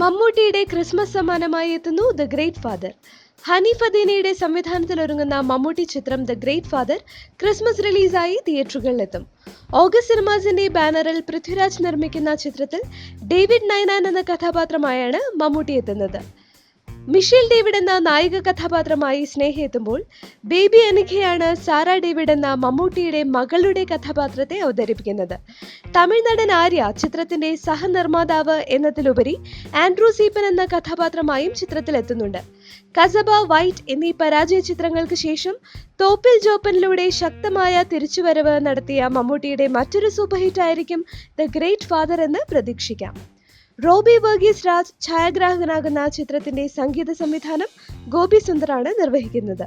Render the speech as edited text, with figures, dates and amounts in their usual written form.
മമ്മൂട്ടിയുടെ ക്രിസ്മസ് സമ്മാനമായി എത്തുന്നു ദ ഗ്രേറ്റ് ഫാദർ. ഹനീഫ് അദീനയുടെ സംവിധാനത്തിൽ ഒരുങ്ങുന്ന മമ്മൂട്ടി ചിത്രം ദ ഗ്രേറ്റ് ഫാദർ ക്രിസ്മസ് റിലീസായി തിയേറ്ററുകളിലെത്തും. ഓഗസ്റ്റ് സിനിമാസിന്റെ ബാനറിൽ പൃഥ്വിരാജ് നിർമ്മിക്കുന്ന ചിത്രത്തിൽ ഡേവിഡ് നൈനാൻ എന്ന കഥാപാത്രമായാണ് മമ്മൂട്ടി എത്തുന്നത്. മിഷേൽ ഡേവിഡ് എന്ന നായിക കഥാപാത്രമായി സ്നേഹ എത്തുമ്പോൾ ബേബി അനിഖയാണ് സാറ ഡേവിഡ് എന്ന മമ്മൂട്ടിയുടെ മകളുടെ കഥാപാത്രത്തെ അവതരിപ്പിക്കുന്നത്. തമിഴ് നടൻ ആര്യ ചിത്രത്തിന്റെ സഹനിർമ്മാതാവ് എന്നതിലുപരി ആൻഡ്രൂ സീപ്പൻ എന്ന കഥാപാത്രമായും ചിത്രത്തിൽ എത്തുന്നുണ്ട്. കസബ, വൈറ്റ് എന്നീ പരാജയ ചിത്രങ്ങൾക്ക് ശേഷം തോപ്പിൽ ജോപ്പനിലൂടെ ശക്തമായ തിരിച്ചുവരവ് നടത്തിയ മമ്മൂട്ടിയുടെ മറ്റൊരു സൂപ്പർ ഹിറ്റ് ആയിരിക്കും ദ ഗ്രേറ്റ് ഫാദർ എന്ന് പ്രതീക്ഷിക്കാം. റോബി വർഗീസ് രാജ് ഛായാഗ്രാഹകനാകുന്ന ചിത്രത്തിന്റെ സംഗീത സംവിധാനം ഗോപി സുന്ദറാണ് നിർവഹിക്കുന്നത്.